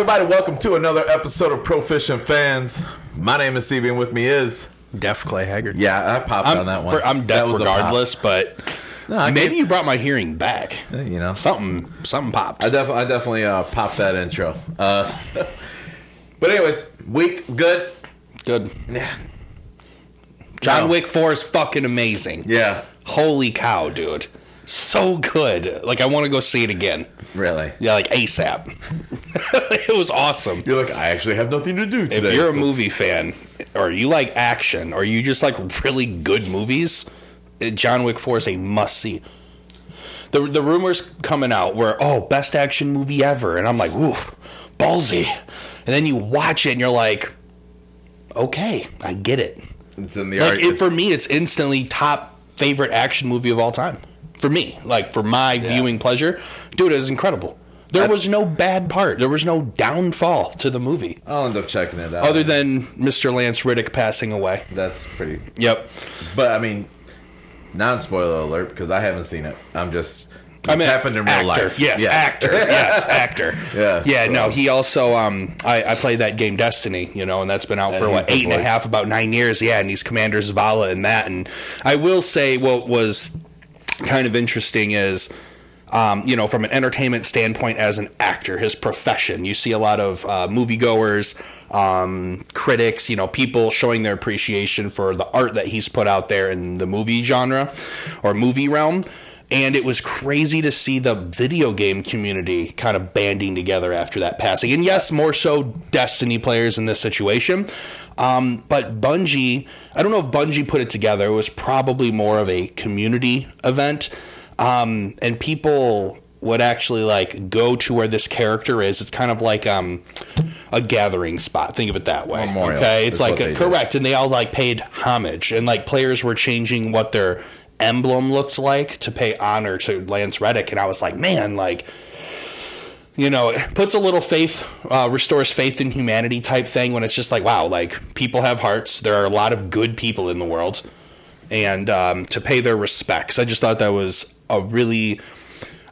everybody, welcome to another episode of Proficient Fans. My name is CB and with me is... Deaf Clay Haggard. Yeah, I popped on that one. I'm deaf regardless, but maybe you brought my hearing back. You know, something popped. I definitely popped that intro. But anyways, week good. Yeah. John Wick 4 is fucking amazing. Yeah. Holy cow, dude. So good. Like, I want to go see it again. Really? Yeah, like ASAP. It was awesome. You're like, I actually have nothing to do today. If you're a movie fan, or you like action, or you just like really good movies, John Wick 4 is a must-see. The rumors coming out were, best action movie ever. And I'm like, ooh, ballsy. And then you watch it and you're like, okay, I get it. It's in the art. For me, it's instantly top favorite action movie of all time. For me, like for my viewing pleasure, dude, it was incredible. There was no bad part. There was no downfall to the movie. I'll end up checking it out. Other than Mr. Lance Riddick passing away. That's pretty... Yep. But, I mean, non-spoiler alert, because I haven't seen it. Happened in real life. Yes, actor. Yes, actor. Yes. Yeah, no, he also... I played that game Destiny, and that's been out for, 8.5, about 9 years. Yeah, and he's Commander Zavala in that. And I will say what was kind of interesting is... from an entertainment standpoint as an actor, his profession, you see a lot of moviegoers, critics, people showing their appreciation for the art that he's put out there in the movie genre or movie realm. And it was crazy to see the video game community kind of banding together after that passing. And yes, more so Destiny players in this situation. But Bungie, I don't know if Bungie put it together. It was probably more of a community event. And people would actually go to where this character is. It's kind of like a gathering spot. Think of it that way. Memorial. Okay, it's like correct, and they all paid homage, and players were changing what their emblem looked like to pay honor to Lance Reddick. And I was like, man, it puts a little faith, restores faith in humanity type thing when it's just like, wow, people have hearts. There are a lot of good people in the world. And to pay their respects. I just thought that was a really,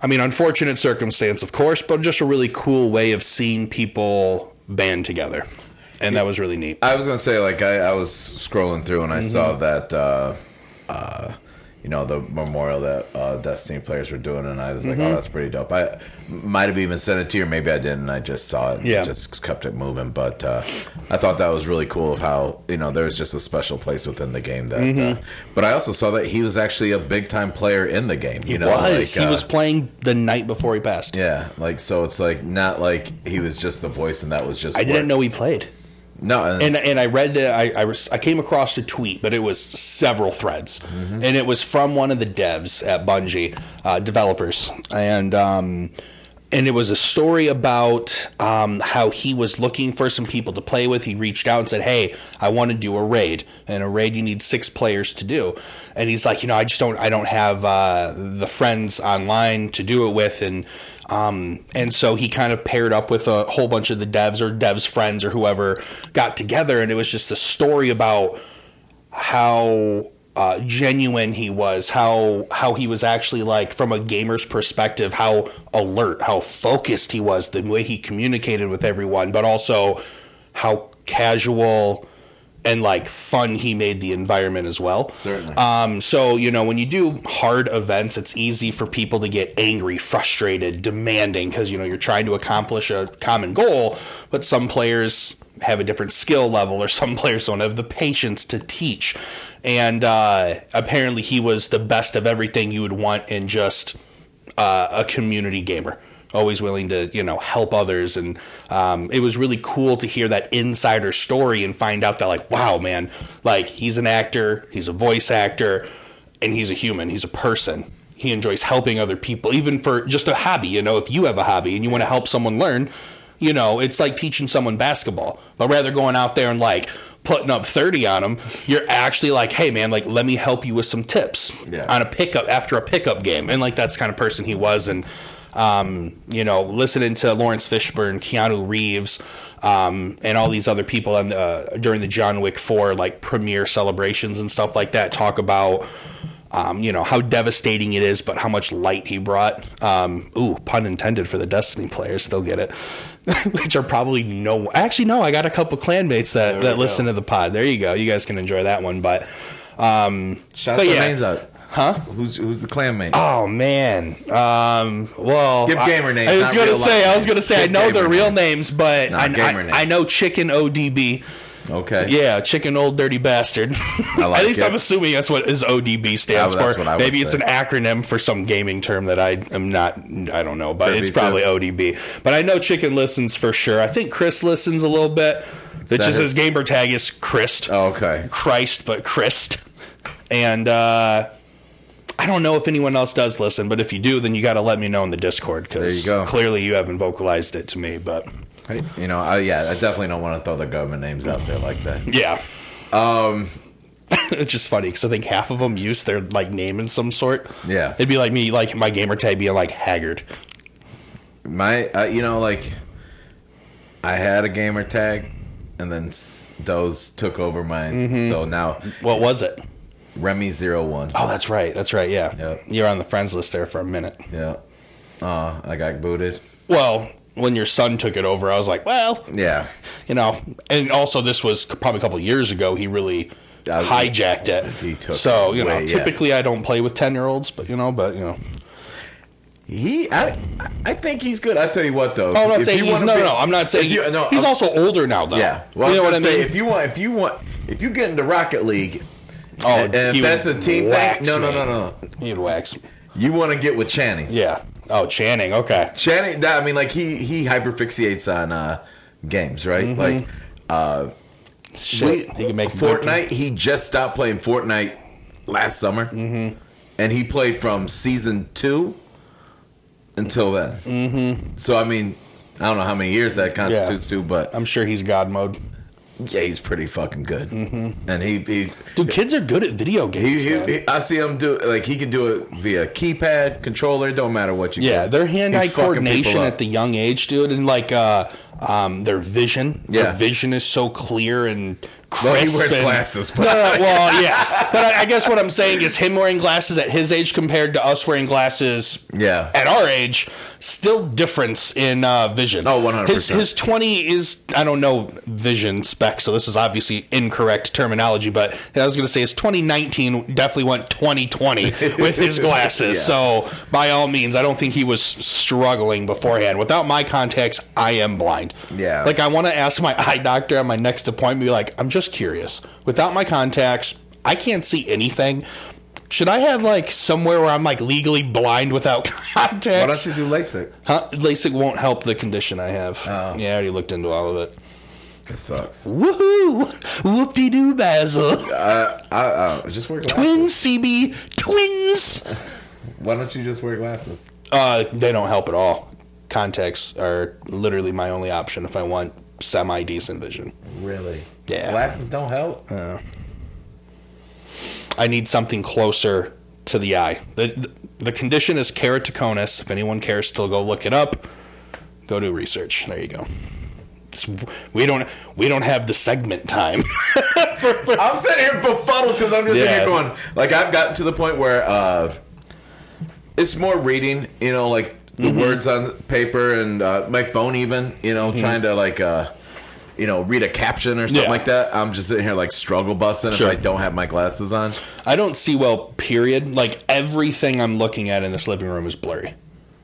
unfortunate circumstance, of course, but just a really cool way of seeing people band together. And that was really neat. I was going to say, I was scrolling through and I saw that, the memorial that Destiny players were doing, and I was like, oh, that's pretty dope. I might have even sent it to you, or maybe I didn't. I just saw it and just kept it moving. But I thought that was really cool of how, there was just a special place within the game. That. But I also saw that he was actually a big-time player in the game. He was. He was playing the night before he passed. Yeah, so it's not like he was just the voice and that was just I didn't know he played. No, and I read that I came across a tweet, but it was several threads, and it was from one of the devs at Bungie, developers, and it was a story about how he was looking for some people to play with. He reached out and said, "Hey, I want to do a raid, and a raid you need 6 players to do." And he's like, I don't have the friends online to do it with, and so he kind of paired up with a whole bunch of the devs or devs' friends or whoever got together, and it was just a story about how genuine he was, how he was actually from a gamer's perspective, how alert, how focused he was, the way he communicated with everyone, but also how casual and fun he made the environment as well. Certainly. So, when you do hard events, it's easy for people to get angry, frustrated, demanding, because, you're trying to accomplish a common goal, but some players have a different skill level, or some players don't have the patience to teach. And apparently he was the best of everything you would want in just a community gamer. Always willing to, help others. And it was really cool to hear that insider story and find out that, wow, man, he's an actor, he's a voice actor, and he's a human, he's a person. He enjoys helping other people, even for just a hobby. If you have a hobby and you want to help someone learn, it's like teaching someone basketball. But rather going out there and, putting up 30 on them, you're actually like, hey, man, let me help you with some tips on a pickup after a pickup game. And, that's the kind of person he was. And listening to Lawrence Fishburne, Keanu Reeves, and all these other people during the John Wick 4 premiere celebrations and stuff like that talk about how devastating it is, but how much light he brought. Pun intended for the Destiny players. They'll get it. Which are probably actually, no, I got a couple clanmates that listen to the pod. There you go. You guys can enjoy that one. But, shout their names out. Huh? Who's the clanmate? Oh man. Well, give gamer names. I was gonna say I know their real names, but I know Chicken ODB. Okay. Yeah, Chicken Old Dirty Bastard. At least I'm assuming that's what his ODB stands for. Maybe it's an acronym for some gaming term that I don't know, but it's probably ODB. But I know Chicken listens for sure. I think Chris listens a little bit. It's just his gamer tag is Christ. Oh, okay. Christ, but Christ. And I don't know if anyone else does listen, but if you do, then you got to let me know in the Discord, because clearly you haven't vocalized it to me, but... I definitely don't want to throw the government names out there like that. Yeah. It's just funny because I think half of them use their name in some sort. Yeah. It'd be like me, my gamer tag being Haggard. My, I had a gamer tag, and then those took over mine. Mm-hmm. So now, what was it? Remy01. Oh, that's right. Yeah. Yep. You're on the friends list there for a minute. Yeah. I got booted. Well, when your son took it over, I was like, well, yeah, and also this was probably a couple of years ago. He really hijacked it. He took so typically I don't play with 10-year-olds, but I think he's good. I tell you what, though. Oh, I'm not saying he's I'm not saying he's also older now, though. Yeah, well, you know what I mean. If you get into Rocket League, and if that's a team thing, no, he'd wax me. You want to get with Channing? Yeah. Oh, Channing. Okay. Channing. I mean, he hyperfixates on games, right? Mm-hmm. He can make Fortnite. He just stopped playing Fortnite last summer, and he played from season 2 until then. Mm-hmm. So I mean, I don't know how many years that constitutes to, but I'm sure he's God mode. Yeah, he's pretty fucking good. Mm-hmm. And dude, kids are good at video games. I see him do he can do it via keypad, controller. Don't matter what you. Yeah, their hand-eye coordination at the young age, dude, and their vision. Yeah, their vision is so clear and crisp. Well, he wears glasses. But. Well, yeah, but I guess what I'm saying is him wearing glasses at his age compared to us wearing glasses. Yeah. At our age, still difference in vision. Oh, 100%. His 20 is, I don't know vision specs, so this is obviously incorrect terminology, but I was going to say his 2019 definitely went 2020 with his glasses. Yeah. So by all means, I don't think he was struggling beforehand. Without my contacts, I am blind. Yeah. I want to ask my eye doctor at my next appointment, be like, I'm just curious. Without my contacts, I can't see anything. Should I have somewhere where I'm legally blind without contacts? Why don't you do LASIK? Huh? LASIK won't help the condition I have. Oh. Yeah, I already looked into all of it. That sucks. Woohoo! Whoop-de-doo, Basil. Just wear glasses. Twins, CB. Twins! Why don't you just wear glasses? They don't help at all. Contacts are literally my only option if I want semi-decent vision. Really? Yeah. Glasses don't help? I need something closer to the eye. The condition is keratoconus. If anyone cares to go look it up, go do research. There you go. We don't have the segment time. I'm sitting here befuddled because I'm just sitting here going, I've gotten to the point where it's more reading, the words on paper and my phone even, trying to read a caption or something like that. I'm just sitting here struggle busting if I don't have my glasses on. I don't see well, period. Everything I'm looking at in this living room is blurry.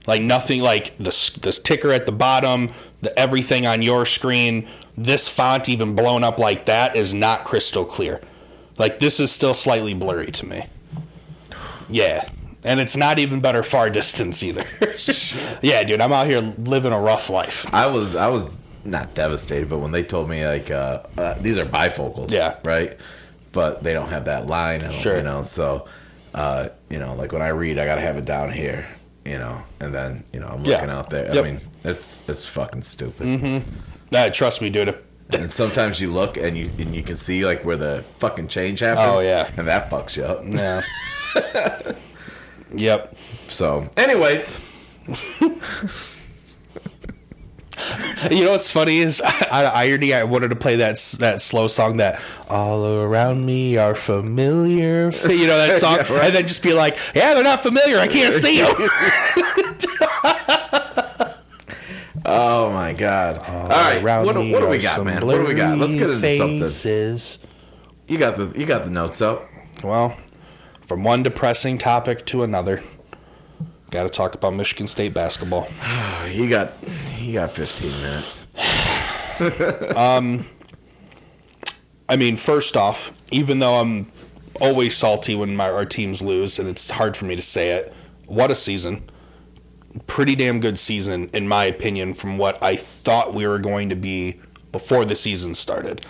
Nothing this ticker at the bottom, everything on your screen, this font even blown up like that is not crystal clear. This is still slightly blurry to me. Yeah. And it's not even better far distance either. Yeah, dude, I'm out here living a rough life. I was not devastated, but when they told me these are bifocals, right, but they don't have that line, so when I read, I gotta have it down here, and then I'm looking out there. I mean, it's fucking stupid. Mm-hmm. Trust me, dude. And sometimes you look and you can see where the fucking change happens. Oh yeah, and that fucks you up. Yeah. Yep. So, anyways. You know what's funny is, out of irony, I wanted to play that slow song that all around me are familiar. You know that song, yeah, right. And then just be like, yeah, they're not familiar. I can't see them. Oh my God! All right, what do we got, man? What do we got? Let's get into something. You got the notes up. Well, from one depressing topic to another, got to talk about Michigan State basketball. You got 15 minutes. I mean, first off, even though I'm always salty when our teams lose, and it's hard for me to say it, what a season. Pretty damn good season, in my opinion, from what I thought we were going to be before the season started.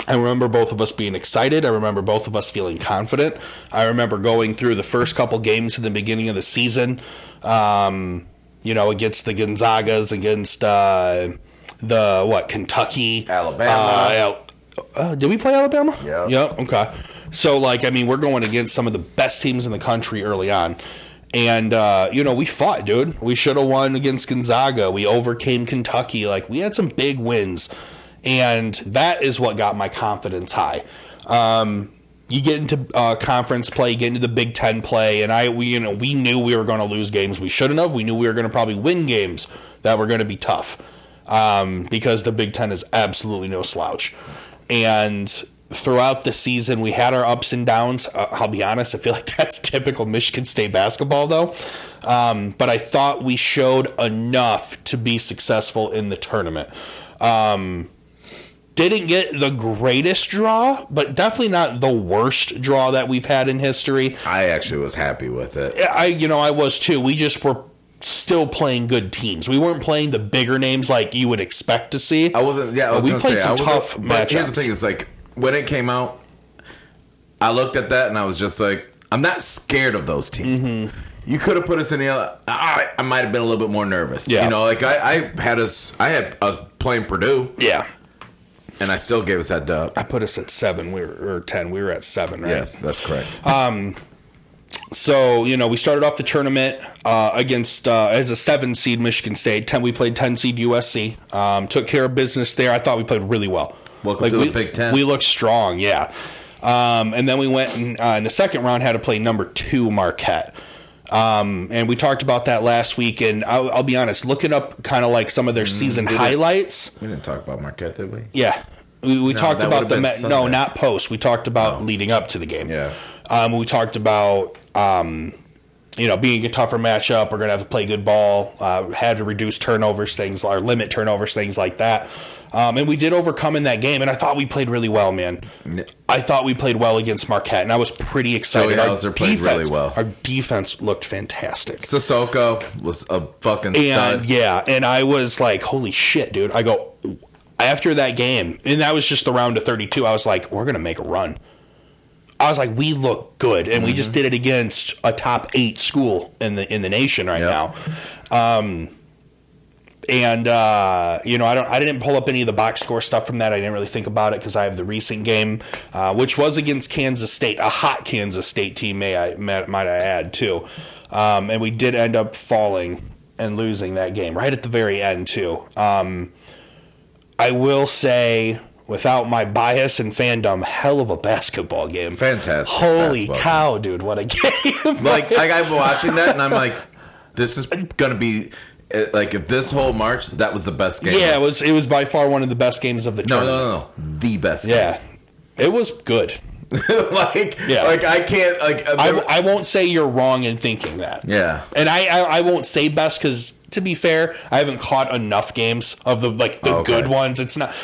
I remember both of us being excited. I remember both of us feeling confident. I remember going through the first couple games in the beginning of the season, against the Gonzagas, against Kentucky. Alabama. Did we play Alabama? Yeah. Yep, okay. So, we're going against some of the best teams in the country early on. And, we fought, dude. We should have won against Gonzaga. We overcame Kentucky. We had some big wins. And that is what got my confidence high. You get into conference play, you get into the Big Ten play, and we knew we were going to lose games we shouldn't have. We knew we were going to probably win games that were going to be tough, because the Big Ten is absolutely no slouch. And throughout the season, we had our ups and downs. I'll be honest, I feel like that's typical Michigan State basketball, though. But I thought we showed enough to be successful in the tournament. Didn't get the greatest draw, but definitely not the worst draw that we've had in history. I actually was happy with it. I was too. We just were still playing good teams. We weren't playing the bigger names like you would expect to see. I wasn't. Yeah, we played some tough matchups. But here's the thing: is when it came out, I looked at that and I was just like, I'm not scared of those teams. Mm-hmm. You could have put us in the other. I might have been a little bit more nervous. Yeah. I had us playing Purdue. Yeah. And I still gave us that dub. I put us at 7. Or 10. We were at 7, right? Yes, that's correct. So, we started off the tournament against, as a 7 seed Michigan State. We played 10 seed USC. Took care of business there. I thought we played really well. Welcome to the Big Ten. We looked strong, yeah. And then we went in the second round, had to play number 2 Marquette. And we talked about that last week, and I'll be honest, looking up kind of some of their season highlights. We didn't talk about Marquette, did we? Yeah. We talked about no, not post. We talked about leading up to the game. Yeah. We talked about, being a tougher matchup. We're going to have to play good ball, have to reduce turnovers, or limit turnovers, things like that. And we did overcome in that game, and I thought we played really well, man. I thought we played well against Marquette, and I was pretty excited. Hauser played really well. Our defense looked fantastic. Sissoko was a fucking stud. Yeah, and I was like, holy shit, dude. I go, after that game, and that was just the round of 32, I was like, we're going to make a run. I was like, we look good, and we just did it against a top 8 school in the nation right now. I didn't pull up any of the box score stuff from that. I didn't really think about it because I have the recent game, which was against Kansas State, a hot Kansas State team, might I add, too. And we did end up falling and losing that game right at the very end, too. I will say, without my bias and fandom, hell of a basketball game. Fantastic. Holy cow, dude, what a game. I'm watching that, and I'm like, this is going to be... if this whole March, that was the best game. Yeah, it was by far one of the best games of the tournament. No. The best game. Yeah. It was good. I can't... I won't say you're wrong in thinking that. Yeah. And I won't say best because, to be fair, I haven't caught enough games of the good ones. It's not...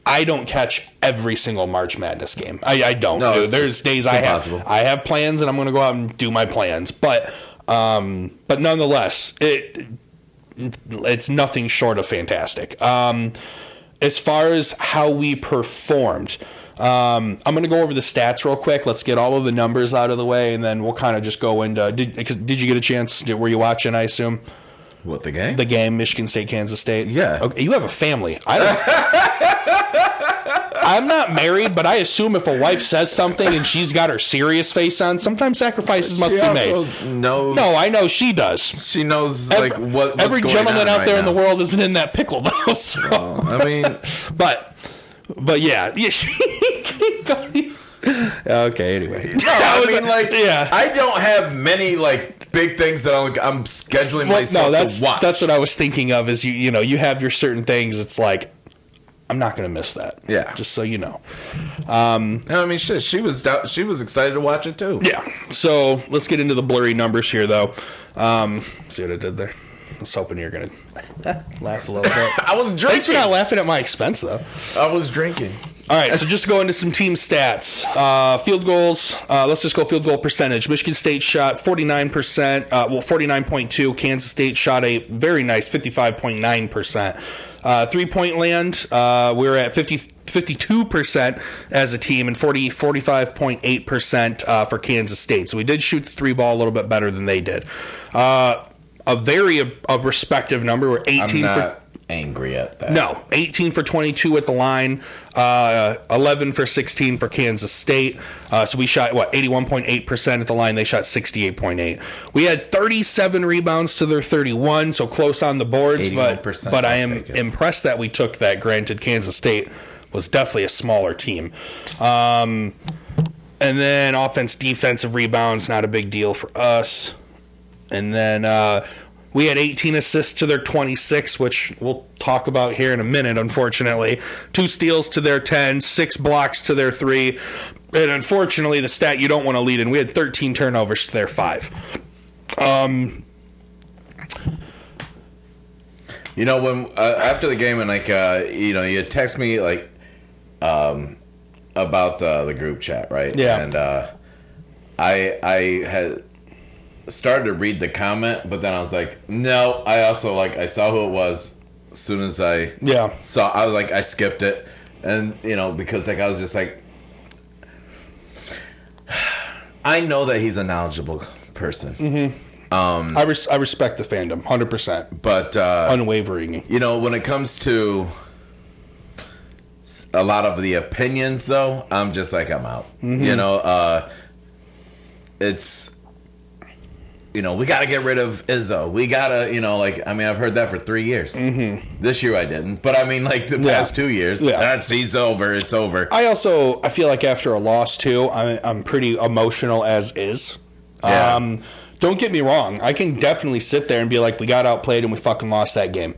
I don't catch every single March Madness game. I don't. No, there's days I have plans, and I'm going to go out and do my plans. But nonetheless, it's nothing short of fantastic. As far as how we performed, I'm going to go over the stats real quick. Let's get all of the numbers out of the way, and then we'll kind of just go into... Did you get a chance? Were you watching, I assume? What, the game? The game, Michigan State, Kansas State? Yeah. Okay, you have a family. I I'm not married, but I assume if a wife says something and she's got her serious face on, sometimes sacrifices must be made. Knows, no, I know she does. She knows what's every going gentleman out right there now. in the world isn't in that pickle though. So. Well, I mean, but yeah. Okay. Anyway, no, I mean, I don't have many big things that I'm scheduling myself to watch. That's what I was thinking of. Is you have your certain things. It's like I'm not going to miss that. Yeah, just so you know. I mean, shit, she was excited to watch it too. Yeah. So let's get into the blurry numbers here, though. See what I did there? I was hoping you were going to laugh a little bit. I was drinking. Thanks for not laughing at my expense, though. I was drinking. All right, so just go into some team stats. Field goals, let's just go field goal percentage. Michigan State shot 49%, 49.2. Kansas State shot a very nice 55.9%. Three-point land, we were at 52% as a team and 45.8% for Kansas State. So we did shoot the three ball a little bit better than they did. A respective number. We're 18 I'm not angry at that. No, 18 for 22 at the line, 11 for 16 for Kansas State. So we shot 81.8% at the line. They shot 68.8. We had 37 rebounds to their 31, so close on the boards. But I am impressed that we took that. Granted, Kansas State was definitely a smaller team. And then offense, defensive rebounds, not a big deal for us. And then we had 18 assists to their 26, which we'll talk about here in a minute, unfortunately. 2 steals to their 10, 6 blocks to their 3. And unfortunately, the stat you don't want to lead in, we had 13 turnovers to their 5. When after the game and you text me about the group chat, right? Yeah. And I had started to read the comment, but then I was like, no. I also I saw who it was as soon as I saw. I was I skipped it, and because I was just I know that he's a knowledgeable person. Mm-hmm. I respect the fandom 100%, but unwavering. When it comes to a lot of the opinions, though, I'm just I'm out. Mm-hmm. It's. We got to get rid of Izzo. We got to, I've heard that for 3 years. Mm-hmm. This year I didn't. But, the past 2 years, he's over. It's over. I feel like after a loss, too, I'm pretty emotional as is. Yeah. Don't get me wrong. I can definitely sit there and be like, we got outplayed and we fucking lost that game.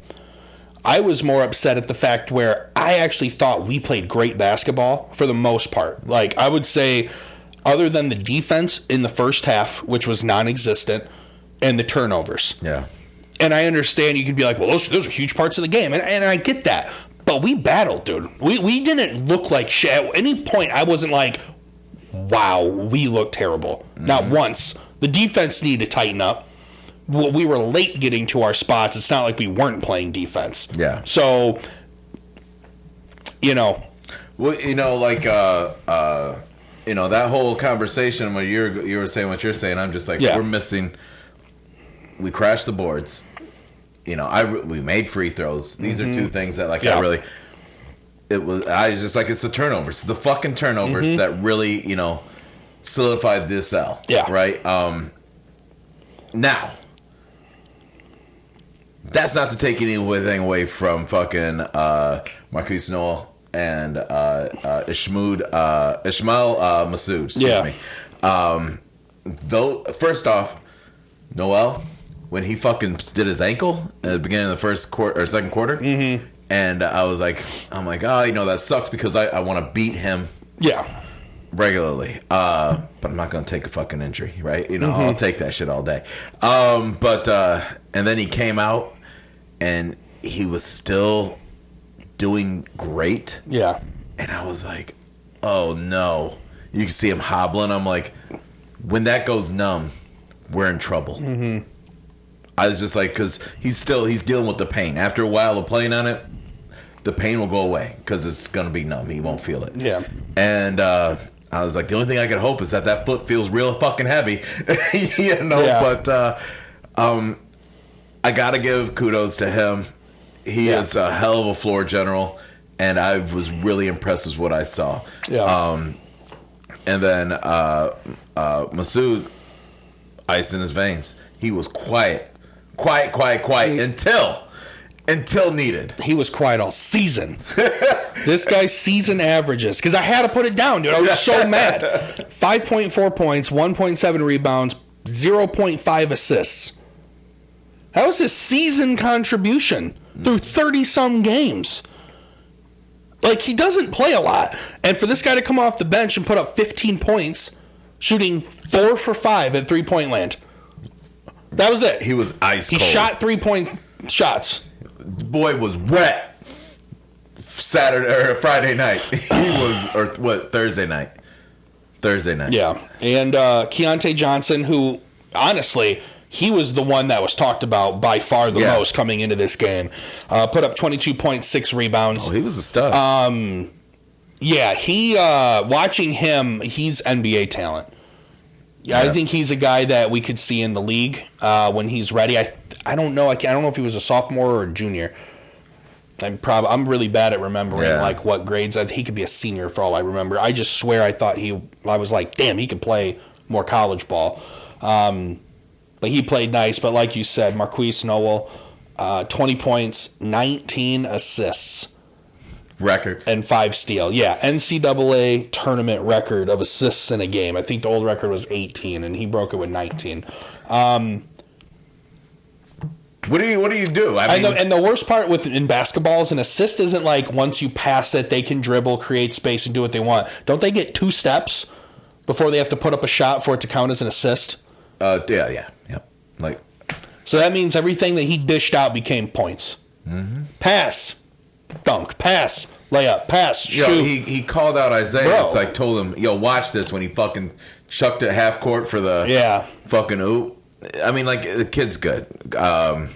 I was more upset at the fact where I actually thought we played great basketball for the most part. I would say, other than the defense in the first half, which was non-existent, and the turnovers. Yeah. And I understand you could be like, well, those are huge parts of the game. And I get that. But we battled, dude. We didn't look like shit. At any point, I wasn't like, wow, we look terrible. Mm-hmm. Not once. The defense needed to tighten up. We were late getting to our spots. It's not like we weren't playing defense. Yeah. So, Well, that whole conversation where you were saying what you're saying, I'm just we're missing. We crashed the boards. We made free throws. These are two things that I really. I was just it's the turnovers, the fucking turnovers that really solidified this L. Yeah. Right. Now, that's not to take anything away from fucking Marquise Noel and Ishmael Masood. Excuse me. Though, first off, Noel, when he fucking did his ankle at the beginning of the first quarter or second quarter, and I'm like, that sucks because I want to beat him. Yeah. Regularly, but I'm not gonna take a fucking injury, right? I'll take that shit all day. But and then he came out, and he was still doing great. Yeah. And I was like, oh no. You can see him hobbling. I'm like, when that goes numb, we're in trouble. Mm-hmm. I was just because he's dealing with the pain. After a while of playing on it, the pain will go away because it's gonna be numb. He won't feel it. Yeah. And I was like, the only thing I could hope is that foot feels real fucking heavy, Yeah. But I gotta give kudos to him. He is a hell of a floor general, and I was really impressed with what I saw. Yeah. And then Masood, ice in his veins. He was quiet until needed. He was quiet all season. This guy's season averages, because I had to put it down, dude. I was so mad. 5.4 points, 1.7 rebounds, 0.5 assists. That was his season contribution through 30-some games. Like, he doesn't play a lot. And for this guy to come off the bench and put up 15 points, shooting 4 for 5 at three-point land. That was it. He was ice cold. He shot 3-point shots. The boy was wet. Saturday or Friday night. Thursday night. Yeah. And Keontae Johnson, who, honestly, he was the one that was talked about by far the most coming into this game. Put up 22.6 rebounds. Oh, he was a stud. Watching him, he's NBA talent. Yeah, I think he's a guy that we could see in the league when he's ready. I don't know. I don't know if he was a sophomore or a junior. I'm really bad at remembering like what grades. He could be a senior for all I remember. I just swear I was like, damn, he could play more college ball. But he played nice. But like you said, Marquise Noel, 20 points, 19 assists. Record. And 5 steal. Yeah, NCAA tournament record of assists in a game. I think the old record was 18, and he broke it with 19. What do you do? And the worst part in basketball is an assist isn't like once you pass it, they can dribble, create space, and do what they want. Don't they get 2 steps before they have to put up a shot for it to count as an assist? Yeah. Like, so that means everything that he dished out became points. Mm-hmm. Pass, dunk, pass, layup, pass, shoot. He called out Isaiah. Bro. It's like, told him, yo, watch this when he fucking chucked it half court for the fucking oop. I mean, like, the kid's good. That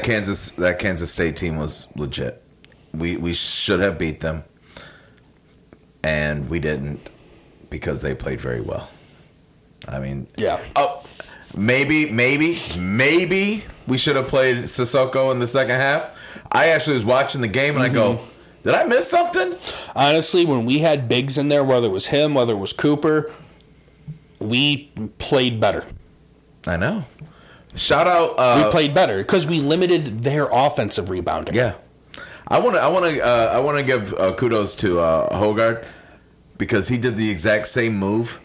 Kansas State team was legit. We should have beat them, and we didn't because they played very well. I mean, maybe we should have played Sissoko in the second half. I actually was watching the game and I go, did I miss something? Honestly, when we had bigs in there, whether it was him, whether it was Cooper, we played better. I know. Shout out. We played better because we limited their offensive rebounding. Yeah, I want to give kudos to Hogard because he did the exact same move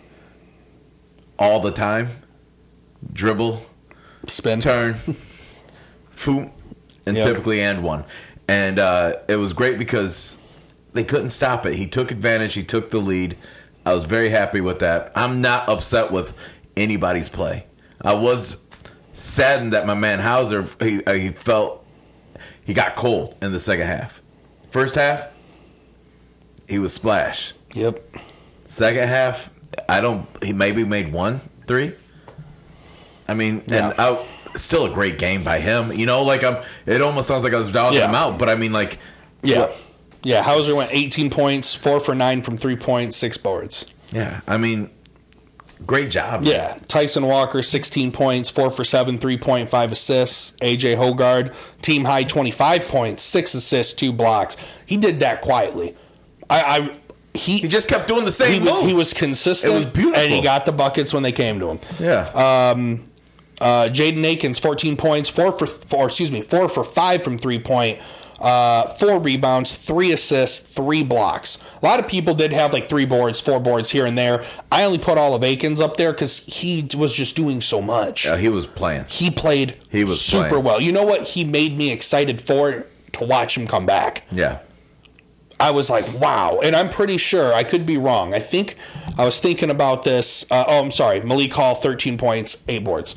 all the time. Dribble, spin, turn, foom, and typically and one. And it was great because they couldn't stop it. He took advantage. He took the lead. I was very happy with that. I'm not upset with anybody's play. I was saddened that my man Hauser, he felt he got cold in the second half. First half, he was splash. Yep. Second half, he maybe made 1 3. I mean, and still a great game by him. You know, like it almost sounds like I was dogging him out, but I mean, like, yeah. Hauser went 18 points, 4 for 9 from 3 points, 6 boards. Yeah, I mean, great job. Yeah, man. Tyson Walker, 16 points, 4 for 7, 3.5 assists. AJ Hogard, team high 25 points, 6 assists, 2 blocks. He did that quietly. He just kept doing the same move. He was consistent. It was beautiful. And he got the buckets when they came to him. Yeah. Jaden Akins, 14 points, 4 for 5 from 3-point, 4 rebounds, 3 assists, 3 blocks. A lot of people did have like 3 boards, 4 boards here and there. I only put all of Akins up there because he was just doing so much. He was playing. He played super well. You know what? He made me excited to watch him come back. Yeah. I was like, wow. And I'm pretty sure, I could be wrong. I think I was thinking about this. I'm sorry. Malik Hall, 13 points, 8 boards.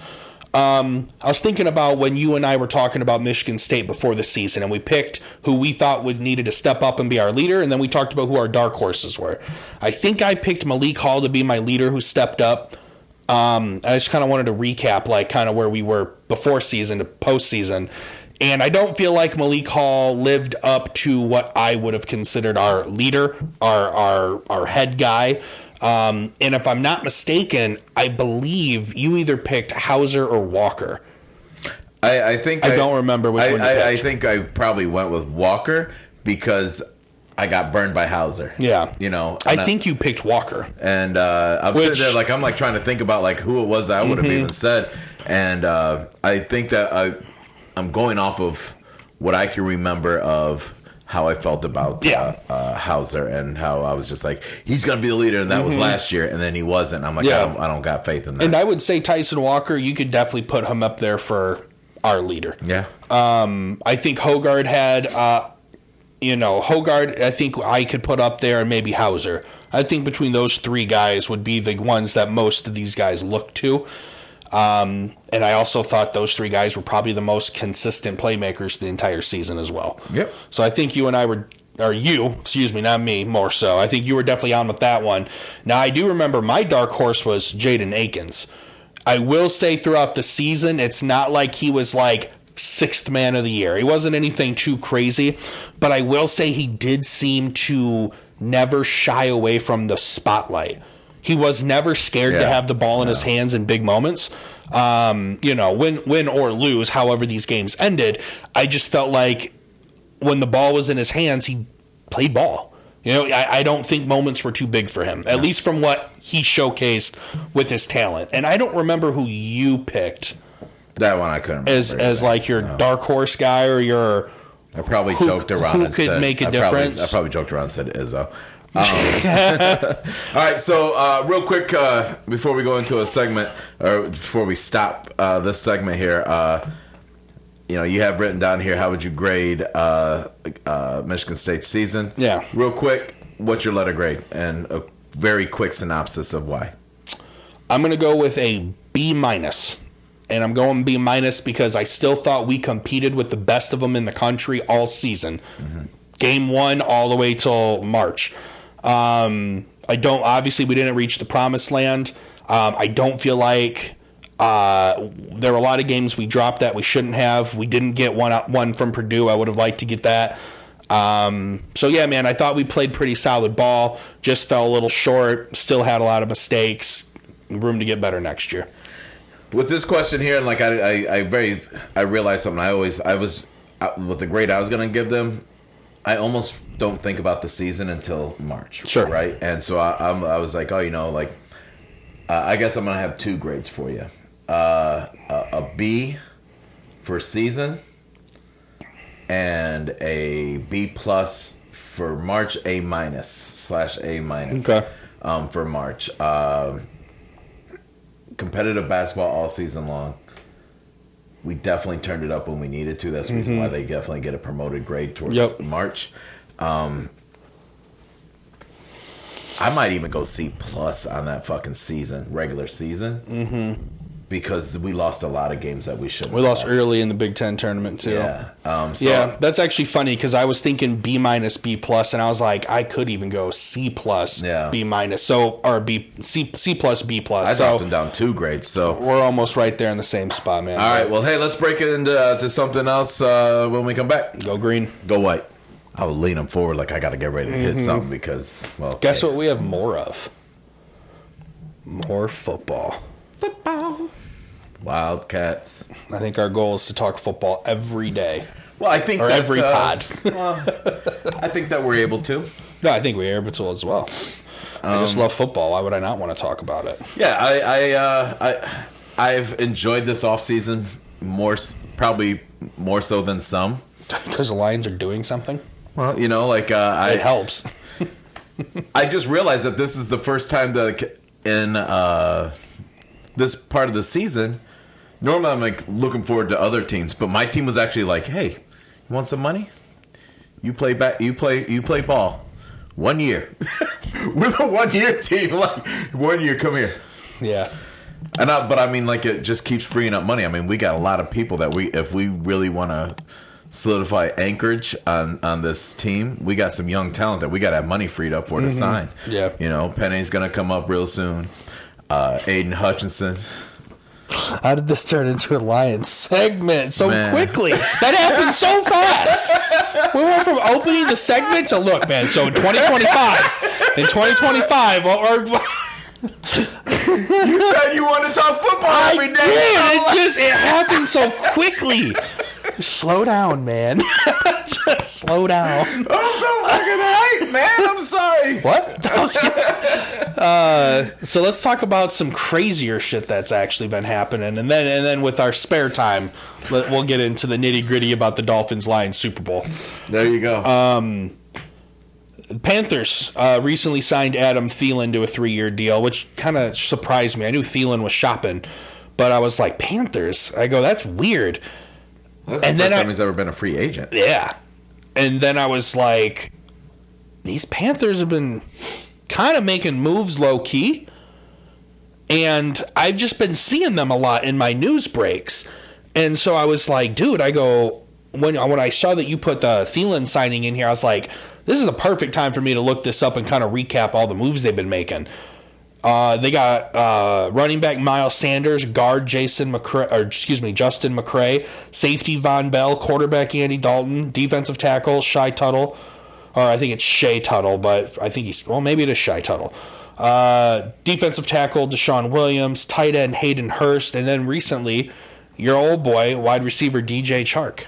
I was thinking about when you and I were talking about Michigan State before the season, and we picked who we thought needed to step up and be our leader, and then we talked about who our dark horses were. I think I picked Malik Hall to be my leader who stepped up. I just kind of wanted to recap like kind of where we were before season to postseason. And I don't feel like Malik Hall lived up to what I would have considered our leader, our head guy. And if I'm not mistaken, I believe you either picked Hauser or Walker. I think I don't remember which one you picked. I think I probably went with Walker, because I got burned by Hauser. Yeah. I think you picked Walker. And I'm sitting there I'm trying to think about who it was that I would have even said. And I think that I'm going off of what I can remember of how I felt about Hauser and how I was just he's going to be the leader. And that was last year. And then he wasn't. I'm I don't got faith in that. And I would say Tyson Walker, you could definitely put him up there for our leader. Yeah. I think Hogard had... Hogard, I think I could put up there, and maybe Hauser. I think between those three guys would be the ones that most of these guys look to. And I also thought those three guys were probably the most consistent playmakers the entire season as well. Yep. So I think you and I were, or you, excuse me, not me, more so. I think you were definitely on with that one. Now, I do remember my dark horse was Jaden Akins. I will say throughout the season, it's not like he was sixth man of the year. He wasn't anything too crazy, but I will say he did seem to never shy away from the spotlight. He was never scared to have the ball in his hands in big moments. Win or lose, however these games ended, I just felt like when the ball was in his hands, he played ball. I don't think moments were too big for him, at least from what he showcased with his talent. And I don't remember who you picked. That one I couldn't remember. As your dark horse guy or your... I probably joked around who and could said... make a difference. I probably joked around and said Izzo. All right, so real quick, before we go into a segment, or before we stop this segment here, you have written down here, how would you grade Michigan State's season? Yeah. Real quick, what's your letter grade? And a very quick synopsis of why. I'm going to go with a B-. And I'm going B- because I still thought we competed with the best of them in the country all season. Mm-hmm. Game 1 all the way till March. Obviously we didn't reach the promised land. I don't feel like there were a lot of games we dropped that we shouldn't have. We didn't get one from Purdue. I would have liked to get that. So yeah, man, I thought we played pretty solid ball, just fell a little short, still had a lot of mistakes, room to get better next year. With this question here, and I realized something. I was with the grade I was going to give them. I almost don't think about the season until March. Sure. Right, and so I was like, I guess I'm going to have two grades for you: a B for season, and a B+ for March, A- / A-. Okay. For March. Competitive basketball all season long. We definitely turned it up when we needed to. That's the reason why they definitely get a promoted grade towards March. I might even go C+ on that fucking season, regular season, because we lost a lot of games that we shouldn't. We lost early in the Big Ten tournament too. Yeah, that's actually funny because I was thinking B-, B+, and I was like, I could even go C+, B-, or B, C+, B+. I dropped them down 2 grades, so we're almost right there in the same spot, man. All right, well, hey, let's break it into something else when we come back. Go green, go white. I will lean them forward like I got to get ready to hit something because, well, guess what we have more of? More football. Wildcats. I think our goal is to talk football every day. Well, I think every pod. I think that we're able to. No, I think we're able to as well. I just love football. Why would I not want to talk about it? Yeah, I've enjoyed this offseason probably more so than some. Because the Lions are doing something? Well, it helps. I just realized that this is the first time that in this part of the season, normally I'm looking forward to other teams, but my team was actually like, "Hey, you want some money? You play ball. 1 year. We're the 1 year team. 1 year, come here." Yeah. But I mean, it just keeps freeing up money. I mean, we got a lot of people that if we really want to solidify anchorage on this team, we got some young talent that we got to have money freed up for to sign. Yeah. Penny's going to come up real soon. Aiden Hutchinson. How did this turn into a Lions segment so quickly? That happened so fast. We went from opening the segment to look, man. So in 2025, you said you wanted to talk football every day. It happened so quickly. Slow down, man. Just slow down. I'm so fucking hyped, man. I'm sorry. What? So let's talk about some crazier shit that's actually been happening, and then with our spare time, we'll get into the nitty gritty about the Dolphins-Lions Super Bowl. There you go. Panthers recently signed Adam Thielen to a 3-year deal, which kind of surprised me. I knew Thielen was shopping, but I was like, Panthers? I go, that's weird. That's the first time he's ever been a free agent. Yeah. And then I was like, these Panthers have been kind of making moves low-key, and I've just been seeing them a lot in my news breaks. And so I was like, dude, I go, when I saw that you put the Thielen signing in here, I was like, this is the perfect time for me to look this up and kind of recap all the moves they've been making. They got running back Miles Sanders, guard Justin McCray, safety Von Bell, quarterback Andy Dalton, defensive tackle Shai Tuttle, or I think it's Shea Tuttle, but I think maybe it is Shai Tuttle. Defensive tackle Deshaun Williams, tight end Hayden Hurst, and then recently your old boy, wide receiver DJ Chark.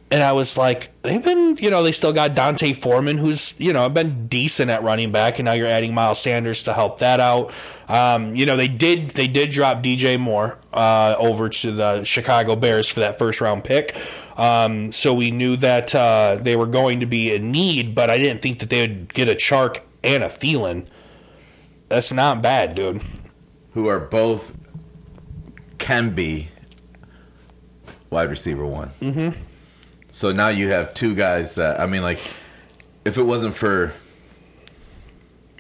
And I was like, they've been, they still got Dante Foreman, who's, been decent at running back, and now you're adding Miles Sanders to help that out. They did drop DJ Moore over to the Chicago Bears for that first-round pick. So we knew that they were going to be in need, but I didn't think that they would get a Chark and a Thielen. That's not bad, dude. Who are both can be wide receiver one. Mm-hmm. So now you have two guys that, if it wasn't for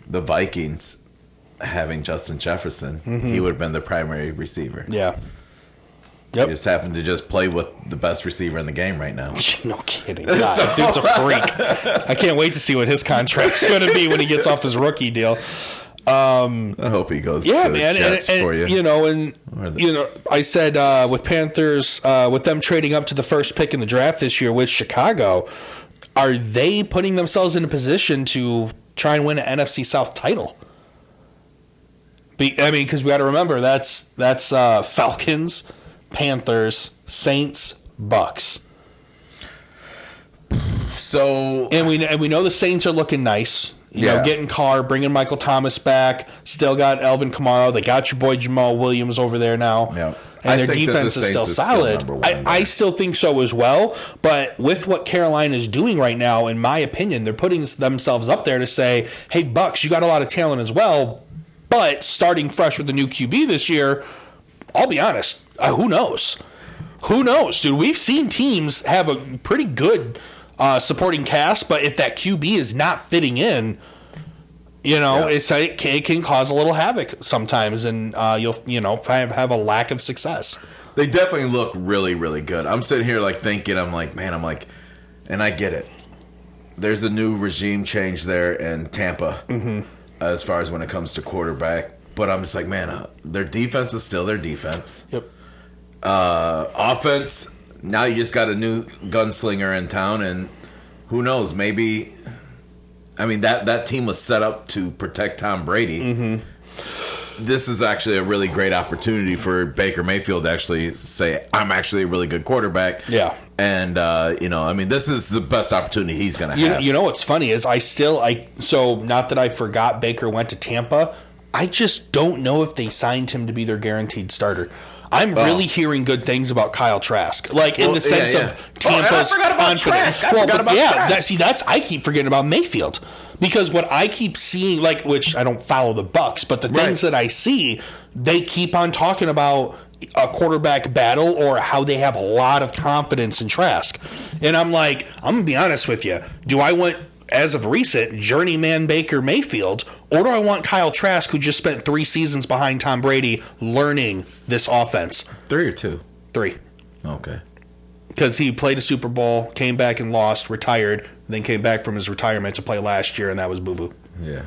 the Vikings having Justin Jefferson, he would have been the primary receiver. Yeah. Yep. He just happened to just play with the best receiver in the game right now. No kidding. God, dude's a freak. I can't wait to see what his contract's going to be when he gets off his rookie deal. I hope he goes to man, Jets for you. I said with Panthers, with them trading up to the first pick in the draft this year with Chicago, are they putting themselves in a position to try and win an NFC South title? Because we got to remember that's Falcons, Panthers, Saints, Bucks. So and we know the Saints are looking nice. Getting Carr, bringing Michael Thomas back. Still got Elvin Kamara. They got your boy Jamal Williams over there now. Yeah. And their defense is still solid. I still think so as well. But with what Carolina is doing right now, in my opinion, they're putting themselves up there to say, hey, Bucks, you got a lot of talent as well. But starting fresh with the new QB this year, I'll be honest, who knows? Who knows, dude? We've seen teams have a pretty good supporting cast, but if that QB is not fitting in, it can cause a little havoc sometimes, and you'll have a lack of success. They definitely look really, really good. I'm sitting here thinking, and I get it. There's a new regime change there in Tampa as far as when it comes to quarterback, but I'm just like, man, their defense is still their defense. Yep. Offense. Now you just got a new gunslinger in town, and who knows? Maybe, that team was set up to protect Tom Brady. Mm-hmm. This is actually a really great opportunity for Baker Mayfield to actually say, I'm actually a really good quarterback. Yeah. And, this is the best opportunity he's going to have. You know what's funny is so not that I forgot Baker went to Tampa, I just don't know if they signed him to be their guaranteed starter. I'm really hearing good things about Kyle Trask, in the sense of Tampa's confidence. I keep forgetting about Mayfield, because what I keep seeing, which I don't follow the Bucks, but the things that I see, they keep on talking about a quarterback battle or how they have a lot of confidence in Trask, and I'm like, I'm gonna be honest with you. Do I want, as of recent, journeyman Baker Mayfield, or do I want Kyle Trask, who just spent 3 seasons behind Tom Brady learning this offense? 3 or 2? 3. Okay. Because he played a Super Bowl, came back and lost, retired, then came back from his retirement to play last year, and that was boo-boo. Yeah.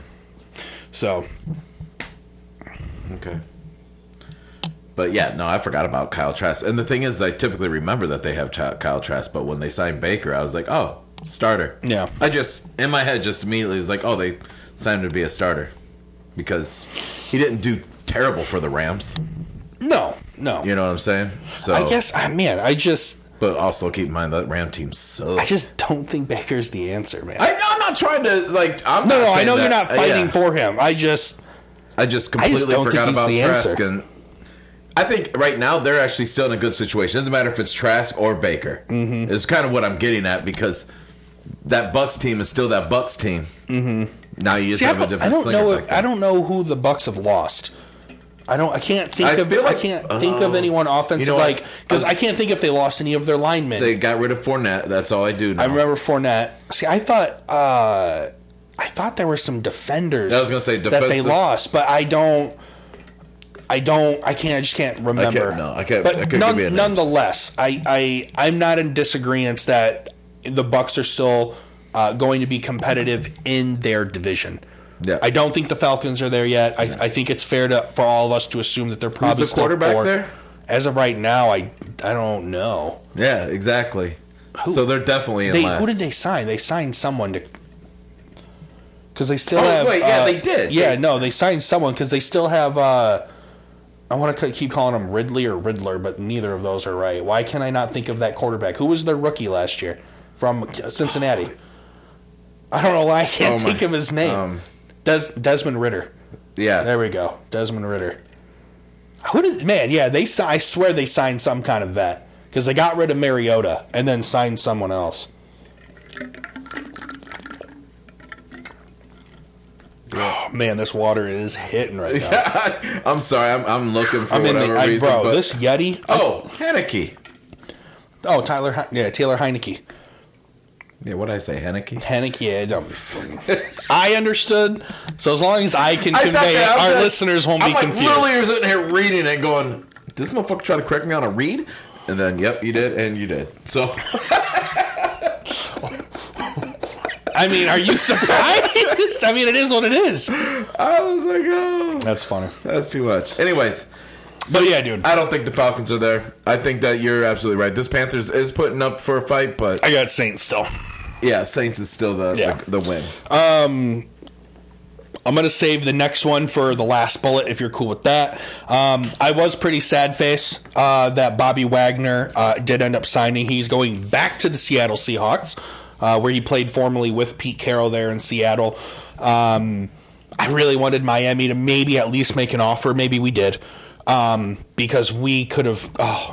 So. Okay. But yeah, no, I forgot about Kyle Trask. And the thing is, I typically remember that they have Kyle Trask, but when they signed Baker, I was like, oh, starter. Yeah. I just, in my head, just immediately was like, oh, they signed him to be a starter, because he didn't do terrible for the Rams. No. You know what I'm saying? So I guess, But also keep in mind that Ram team sucks. I just don't think Baker's the answer, man. I'm not trying to I know you're not fighting for him. I just completely forgot about Trask, and I think right now they're actually still in a good situation. Doesn't matter if it's Trask or Baker. Mm-hmm. It's kind of what I'm getting at, because that Bucks team is still that Bucks team. Mm-hmm. Now you just have a different. I don't know who the Bucks have lost. I can't think of anyone offensive because I can't think if they lost any of their linemen. They got rid of Fournette. That's all I do know. I remember Fournette. See, I thought there were some defenders. I was going to say that they lost, but I just can't remember. I can't. But nonetheless, I'm not in disagreement that the Bucks are still going to be competitive in their division. Yeah. I don't think the Falcons are there yet. I think it's fair for all of us to assume that they're probably Who's the quarterback there? As of right now, I don't know. Yeah, exactly. So they're definitely in last. Who did they sign? They signed someone to... Because they still have... they did. Yeah, no, they signed someone because they still have... I want to keep calling him Ridley or Riddler, but neither of those are right. Why can I not think of that quarterback? Who was their rookie last year from Cincinnati? I don't know why I can't think of his name. Desmond Ridder. Yeah, there we go. Desmond Ridder. I swear they signed some kind of vet because they got rid of Mariota and then signed someone else. Oh man, this water is hitting right now. Yeah, I'm sorry, I'm looking for whatever reason. Bro, this Yeti. Heineke. Taylor Heineke. Yeah, what did I say, Heineke? Heineke, yeah. I understood, so as long as I can convey it, our listeners won't be confused. I'm literally sitting here reading it going, this motherfucker try to correct me on a read? And then, yep, you did, and you did. So... I mean, are you surprised? I mean, it is what it is. I was like, oh. That's funny. That's too much. Anyways... So yeah, dude. I don't think the Falcons are there. I think that you're absolutely right. This Panthers is putting up for a fight, but I got Saints still. Yeah, Saints is still the win. I'm gonna save the next one for the last bullet if you're cool with that. I was pretty sad face that Bobby Wagner did end up signing. He's going back to the Seattle Seahawks, where he played formerly with Pete Carroll there in Seattle. I really wanted Miami to maybe at least make an offer. Maybe we did. Because we could have...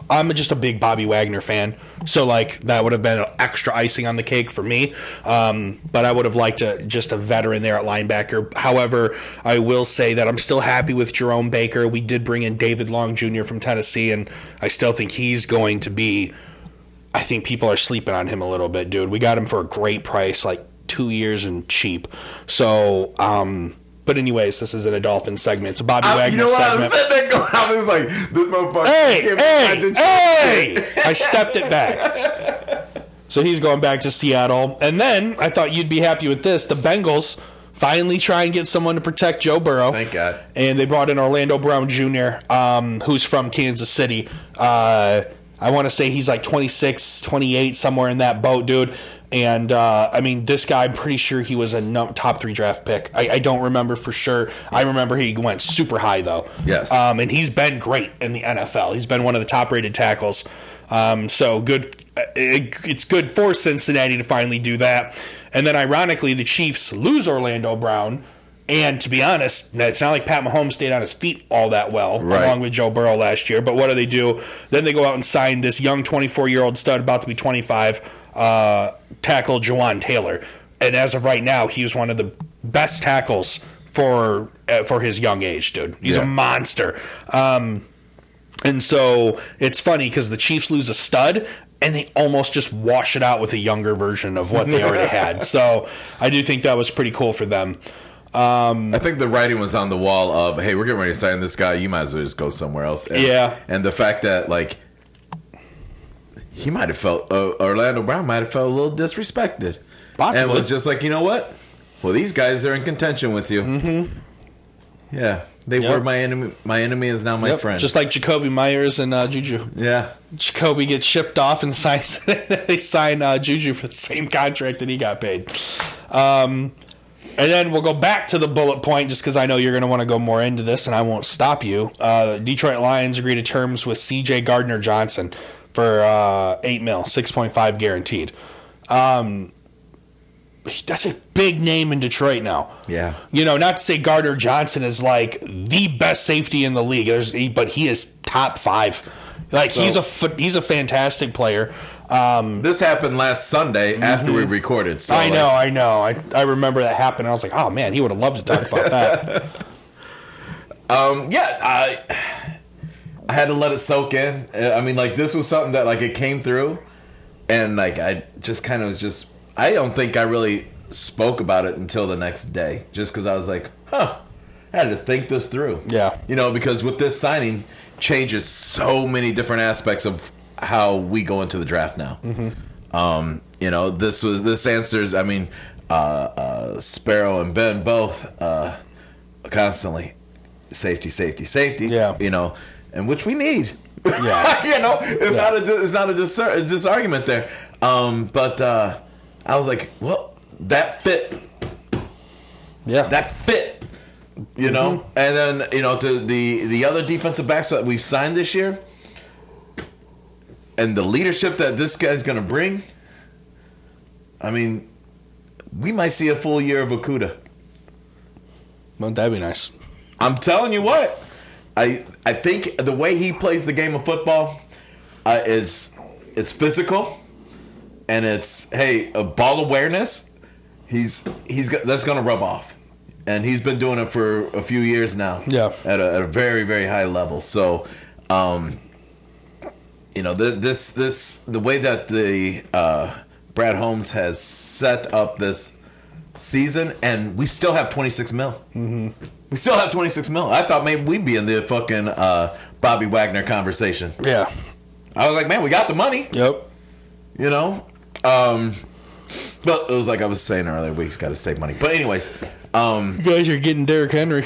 I'm just a big Bobby Wagner fan, so that would have been extra icing on the cake for me. But I would have liked just a veteran there at linebacker. However, I will say that I'm still happy with Jerome Baker. We did bring in David Long Jr. from Tennessee, and I still think he's going to be... I think people are sleeping on him a little bit, dude. We got him for a great price, 2 years and cheap. So... But anyways, this isn't a Dolphins segment. It's a Bobby Wagner segment. I was sitting there going, I was like, this motherfucker. Hey! I stepped it back. So he's going back to Seattle. And then, I thought you'd be happy with this. The Bengals finally try and get someone to protect Joe Burrow. Thank God. And they brought in Orlando Brown Jr., who's from Kansas City. I want to say he's 26, 28, somewhere in that boat, dude. And, this guy, I'm pretty sure he was a top 3 draft pick. I don't remember for sure. I remember he went super high, though. Yes. And he's been great in the NFL. He's been one of the top-rated tackles. So good. It's good for Cincinnati to finally do that. And then, ironically, the Chiefs lose Orlando Brown. And to be honest, it's not like Pat Mahomes stayed on his feet all that well, along with Joe Burrow last year. But what do? Then they go out and sign this young 24-year-old stud, about to be 25, tackle Jawan Taylor. And as of right now, he's one of the best tackles for his young age, dude. He's a monster. And so it's funny because the Chiefs lose a stud, and they almost just wash it out with a younger version of what they already had. So I do think that was pretty cool for them. I think the writing was on the wall of, hey, we're getting ready to sign this guy. You might as well just go somewhere else. And the fact that, he might have felt, Orlando Brown might have felt a little disrespected. Possibly. And was just like, you know what? Well, these guys are in contention with you. Mm-hmm. Yeah. They were my enemy. My enemy is now my friend. Just like Jacoby Myers and Juju. Yeah. Jacoby gets shipped off and they sign Juju for the same contract that he got paid. And then we'll go back to the bullet point just because I know you're going to want to go more into this and I won't stop you. Detroit Lions agree to terms with C.J. Gardner-Johnson. for $8 million, 6.5 guaranteed. That's a big name in Detroit now. Yeah. Not to say Gardner Johnson is like the best safety in the league, but he is top 5. Like, he's a fantastic player. This happened last Sunday after we recorded. So I know. I remember that happened. I was like, oh man, he would have loved to talk about that. I had to let it soak in. I mean, like, this was something that, like, it came through, and like I just kind of was I don't think I really spoke about it until the next day, just because I was like, I had to think this through. Yeah. Because with this signing changes so many different aspects of how we go into the draft now. This answers, I mean, Sparrow and Ben both constantly safety. Yeah. And which we need. Yeah. It's not a disargument there. But I was like, well, that fit. Yeah. That fit. And then, to the other defensive backs that we've signed this year, and the leadership that this guy's going to bring, I mean, we might see a full year of Okudah. Well, that'd be nice. I'm telling you what. I think the way he plays the game of football is it's physical, and it's a ball awareness. He's that's going to rub off. And he's been doing it for a few years now. Yeah. At a very, very high level. So, the way that the Brad Holmes has set up this season, and we still have $26 million. Mm-hmm. We still have $26 million. I thought maybe we'd be in the fucking Bobby Wagner conversation. Yeah. I was like, man, we got the money. Yep. But it was like I was saying earlier, we got to save money. But anyways. You guys are getting Derrick Henry.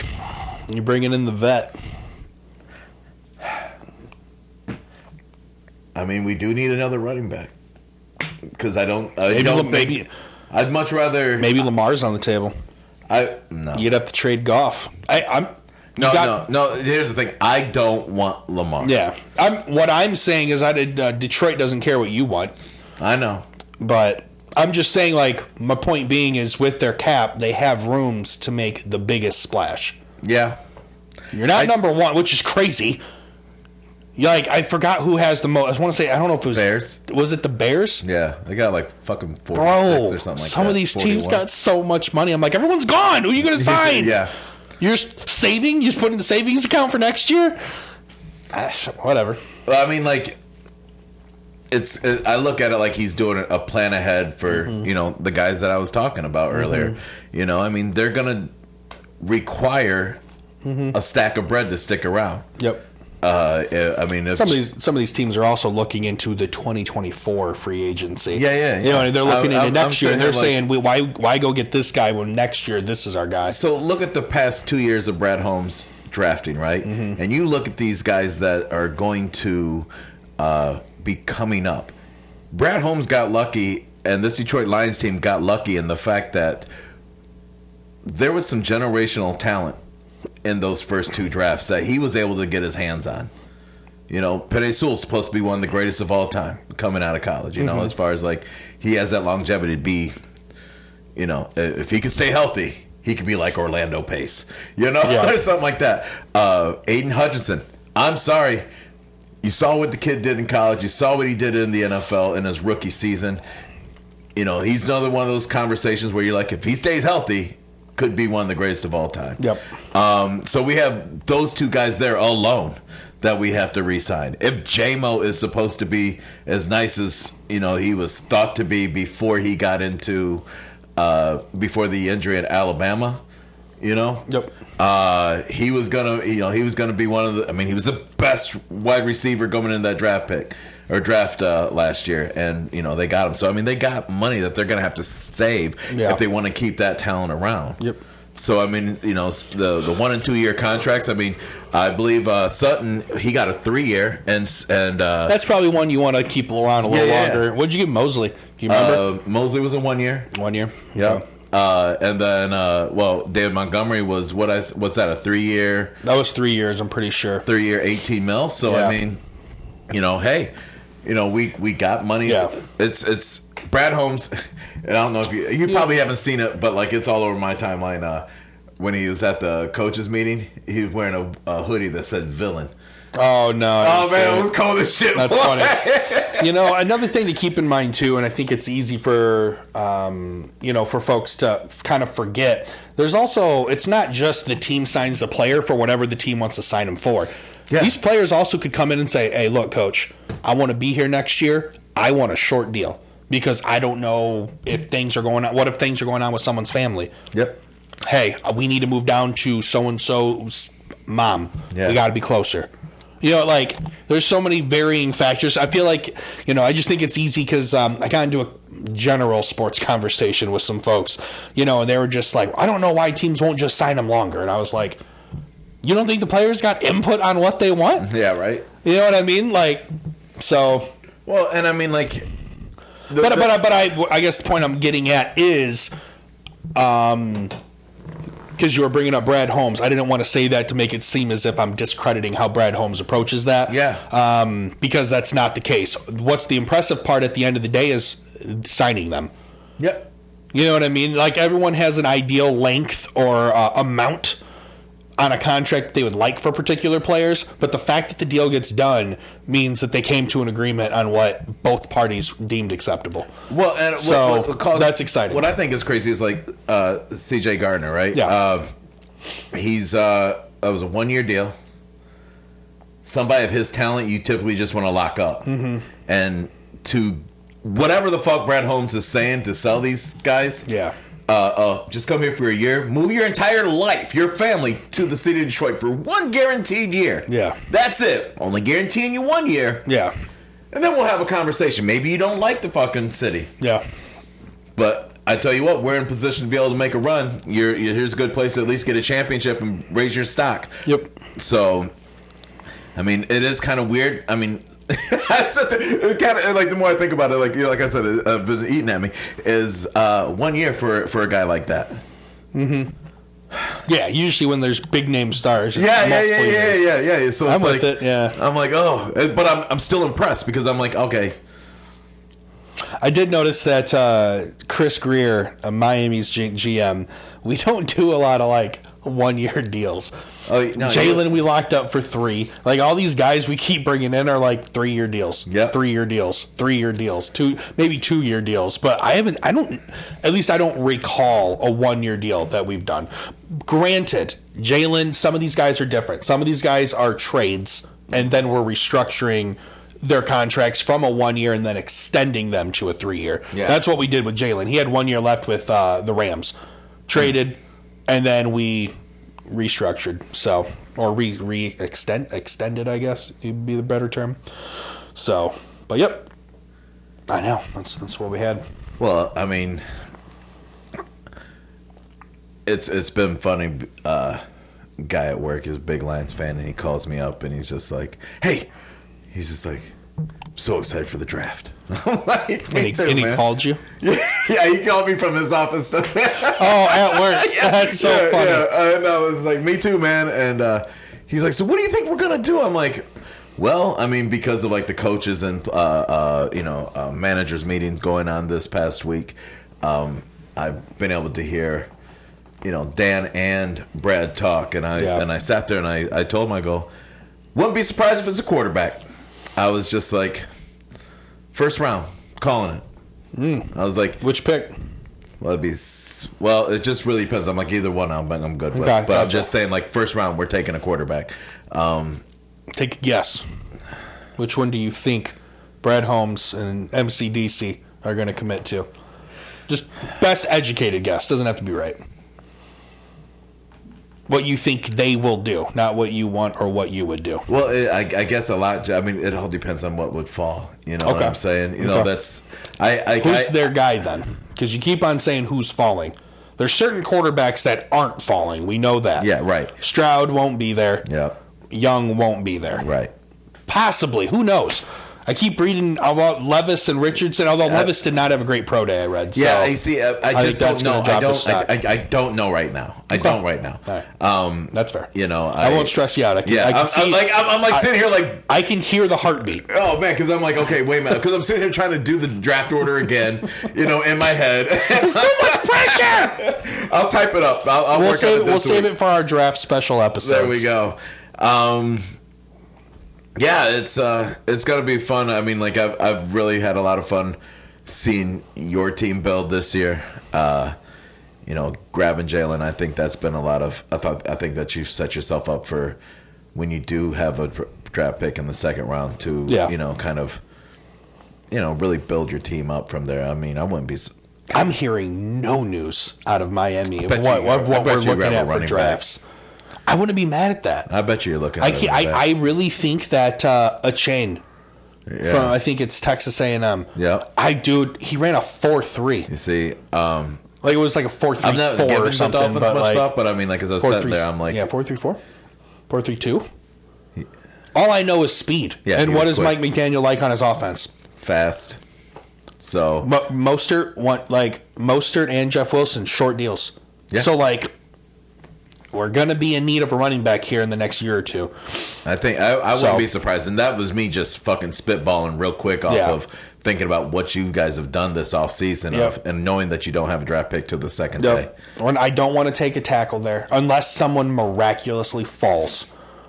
You're bringing in the vet. I mean, we do need another running back. Because I'd much rather. Maybe Lamar's on the table. No. You'd have to trade Goff. No. Here's the thing. I don't want Lamar. Yeah. What I'm saying is Detroit doesn't care what you want. I know. But I'm just saying, like, my point being is with their cap, they have rooms to make the biggest splash. Yeah. You're not number one, which is crazy. Like, I forgot who has the most. I want to say, I don't know if it was Bears. Was it the Bears? Yeah, they got like fucking 46 or something like that. Some of these 41. teams got so much money. I'm like, everyone's gone. Who are you going to sign? Yeah. You're saving? You're putting in the savings account for next year? Whatever. Well, I mean, like, I look at it like he's doing a plan ahead for, the guys that I was talking about earlier. I mean, they're going to require a stack of bread to stick around. Yep. I mean, some of these teams are also looking into the 2024 free agency. Yeah. They're looking into next year, and they're saying, why go get this guy when next year this is our guy? So look at the past 2 years of Brad Holmes drafting, right? And you look at these guys that are going to be coming up. Brad Holmes got lucky, and this Detroit Lions team got lucky in the fact that there was some generational talent in those first 2 drafts that he was able to get his hands on. Penei Sewell's supposed to be one of the greatest of all time coming out of college, as far as like he has that longevity to be, if he could stay healthy, he could be like Orlando Pace, or something like that. Aiden Hutchinson, I'm sorry. You saw what the kid did in college. You saw what he did in the NFL in his rookie season. He's another one of those conversations where you're like, if he stays healthy, could be one of the greatest of all time. Yep. So we have those 2 guys there alone that we have to re-sign. If J-Mo is supposed to be as nice as he was thought to be before he got into before the injury at Alabama, Yep. he was gonna be one of the. I mean, he was the best wide receiver going in that draft last year, and they got him. So I mean, they got money that they're gonna have to save if they want to keep that talent around. Yep. So I mean, the 1 and 2 year contracts. I mean, I believe Sutton, he got a 3-year, and that's probably one you want to keep around a little longer. What'd you give Mosley? Do you remember? Mosley was a 1 year. 1 year. Yeah. And then, David Montgomery was what's that? A 3-year? That was 3 years. I'm pretty sure. 3-year, $18 million. So I mean, hey, we got money. Yeah. It's Brad Holmes, and I don't know if you probably haven't seen it, but like it's all over my timeline. When he was at the coaches meeting, he was wearing a hoodie that said "villain." Oh no! Oh man, it was cold as shit. That's funny. Another thing to keep in mind too, and I think it's easy for for folks to kind of forget. There's also, it's not just the team signs the player for whatever the team wants to sign him for. Yeah. These players also could come in and say, "Hey, look, coach, I want to be here next year. I want a short deal because I don't know if things are going on. What if things are going on with someone's family? Yep. Hey, we need to move down to so and so's mom. Yeah. We got to be closer." There's so many varying factors. I feel like, I just think it's easy because I got into a general sports conversation with some folks, and they were just like, I don't know why teams won't just sign them longer. And I was like, you don't think the players got input on what they want? Yeah, right. You know what I mean? So. Well, and I mean, like. But I guess the point I'm getting at is. Because you were bringing up Brad Holmes, I didn't want to say that to make it seem as if I'm discrediting how Brad Holmes approaches that. Yeah. Because that's not the case. What's the impressive part at the end of the day is signing them. Yep. You know what I mean? Like, everyone has an ideal length or amount on a contract that they would like for particular players, but the fact that the deal gets done means that they came to an agreement on what both parties deemed acceptable. Well, and that's exciting. What I think is crazy is like C.J. Gardner, right? Yeah. He's that was a 1-year deal. Somebody of his talent, you typically just want to lock up, and to whatever the fuck Brad Holmes is saying to sell these guys, yeah. Just come here for a year, move your entire life, your family, to the city of Detroit for 1 guaranteed year. Yeah. That's it. Only guaranteeing you 1 year. Yeah. And then we'll have a conversation. Maybe you don't like the fucking city. Yeah. But I tell you what, we're in position to be able to make a run. Here's a good place to at least get a championship and raise your stock. Yep. So, I mean, it is kind of weird. I mean, it kind of like the more I think about it, like I said, it's been eating at me. Is 1 year for a guy like that? Mm-hmm. Yeah, usually when there's big name stars. Yeah. So I'm with it. Yeah, I'm like, oh, but I'm still impressed because I'm like, okay. I did notice that Chris Greer, Miami's GM, we don't do a lot of 1-year deals. Oh, no, Jalen, we locked up for 3. All these guys we keep bringing in are 3-year deals. Yep. 3-year deals. 3-year deals. Maybe 2-year deals. But I don't recall a 1-year deal that we've done. Granted, Jalen, some of these guys are different. Some of these guys are trades, and then we're restructuring their contracts from a 1 year and then extending them to a 3-year. Yeah. That's what we did with Jalen. He had 1 year left with the Rams. Traded, and then we restructured. So, or extended, I guess would be the better term. So, but yep. I know. That's what we had. Well, I mean, it's been funny. Guy at work is a big Lions fan, and he calls me up, and he's just like, "Hey," he's just like, "I'm so excited for the draft." I'm like, "Me too, man." He called you? Yeah, he called me from his office. Oh, at work. Yeah, that's so funny. Yeah, and I was like, "Me too, man." And he's like, "So what do you think we're gonna do?" I'm like, "Well, I mean, because of the coaches and managers meetings going on this past week, I've been able to hear." Dan and Brad talk, and I sat there and I told him, I go, wouldn't be surprised if it's a quarterback. I was just like, first round, calling it. I was like, which pick? Well, it just really depends. I'm like, either one I'm good with. Okay, but I'm just saying, first round, we're taking a quarterback. Take a guess. Which one do you think Brad Holmes and MCDC are going to commit to? Just best educated guess. Doesn't have to be right. What you think they will do, not what you want or what you would do. Well, I guess a lot. I mean, it all depends on what would fall. You know what I'm saying? That's who's their guy then? Because you keep on saying who's falling. There's certain quarterbacks that aren't falling. We know that. Yeah, right. Stroud won't be there. Yeah. Young won't be there. Right. Possibly. Who knows? I keep reading about Levis and Richardson, although Levis did not have a great pro day, I read. So yeah, you see, I just don't know. I don't know right now. I don't right now. Right. That's fair. You know, I won't stress you out. I can see, I'm like sitting here like I can hear the heartbeat. Oh man, because I'm like, okay, wait a minute, because I'm sitting here trying to do the draft order again, you know, in my head. There's too much pressure. I'll type it up. We'll save it for our draft special episode. There we go. Yeah, it's gonna be fun. I mean, like I've really had a lot of fun seeing your team build this year. You know, grabbing Jalen. I think that's been a lot of. I think that you've set yourself up for when you do have a draft pick in the second round to you know, kind of, you know, really build your team up from there. I mean, I wouldn't be. I'm hearing no news out of Miami of what we're looking at for drafts. Back. I wouldn't be mad at that. I bet you're looking at I really think that a chain from, I think it's Texas A&M. Yeah. He ran a 4.3. You see, like it was like a 4.34 or something. But I mean, like as I was sitting there, I'm like, 4.34? 4.32? All I know is speed. Yeah, and what is Mike McDaniel like on his offense? Fast. So Mostert and Jeff Wilson, short deals. Yeah. So like, we're gonna be in need of a running back here in the next year or two. I think I wouldn't be surprised, and that was me just fucking spitballing real quick off of thinking about what you guys have done this offseason and knowing that you don't have a draft pick till the second day. And I don't want to take a tackle there unless someone miraculously falls.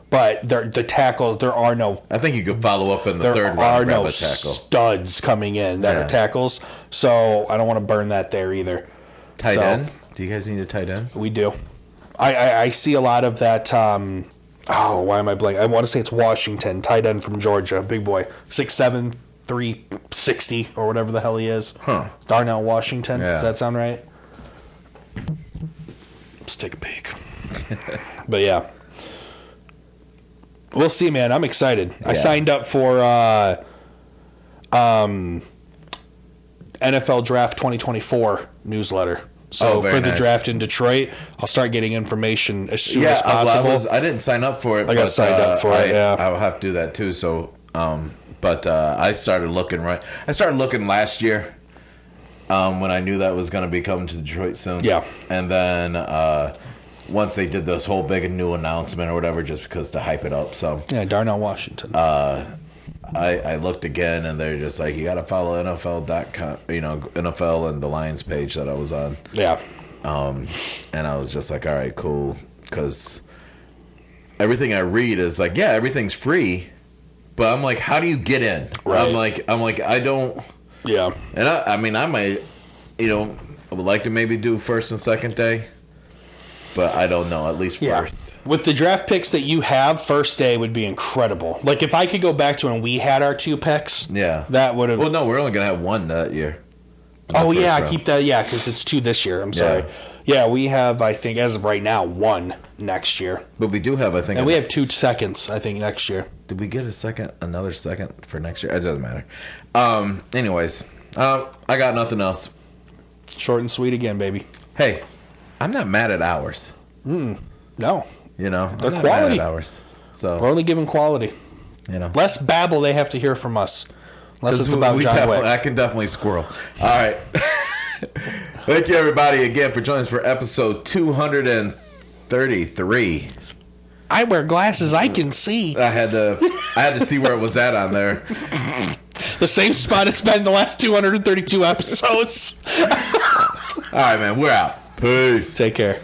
But the tackles, there are no. I think you could follow up in the third round. There are no studs coming in that are tackles, so I don't want to burn that there either. Tight end? Do you guys need a tight end? We do. I see a lot of that. Why am I blanking? I want to say it's Washington, tight end from Georgia, big boy, 6'7", 360 or whatever the hell he is. Huh? Darnell Washington. Yeah. Does that sound right? Let's take a peek. But yeah. We'll see, man. I'm excited. Yeah. I signed up for NFL Draft 2024 newsletter. So for the draft in Detroit, I'll start getting information as soon as possible. I didn't sign up for it. I got signed up for it. Yeah, I'll have to do that too. So, I started looking I started looking last year when I knew that was going to be coming to Detroit soon. Yeah, and then. Once they did this whole big new announcement or whatever, just because to hype it up. So yeah, Darnell Washington. I looked again, and they're just like, you got to follow NFL.com, you know, NFL and the Lions page that I was on. Yeah. And I was just like, all right, cool, because everything I read is like, yeah, everything's free, but I'm like, how do you get in? Right. I'm like, I don't. Yeah. And I mean, I might, you know, I would like to maybe do first and second day. But I don't know, at least first. With the draft picks that you have, first day would be incredible. Like, if I could go back to when we had our 2 picks, that would have... Well, no, we're only going to have 1 that year. Oh, yeah, I keep that, because it's 2 this year. I'm sorry. Yeah, we have, I think, as of right now, 1 next year. But we do have, I think... And we have 2 seconds, I think, next year. Did we get another second for next year? It doesn't matter. Anyways, I got nothing else. Short and sweet again, baby. Hey... I'm not mad at ours. No. You know, they're quality. Mad at ours. So we're only giving quality. You know, less babble they have to hear from us. Unless it's about John Wick. I can definitely squirrel. All right. Thank you, everybody, again for joining us for episode 233. I wear glasses. I can see. I had to see where it was at on there. The same spot it's been the last 232 episodes. All right, man. We're out. Peace. Take care.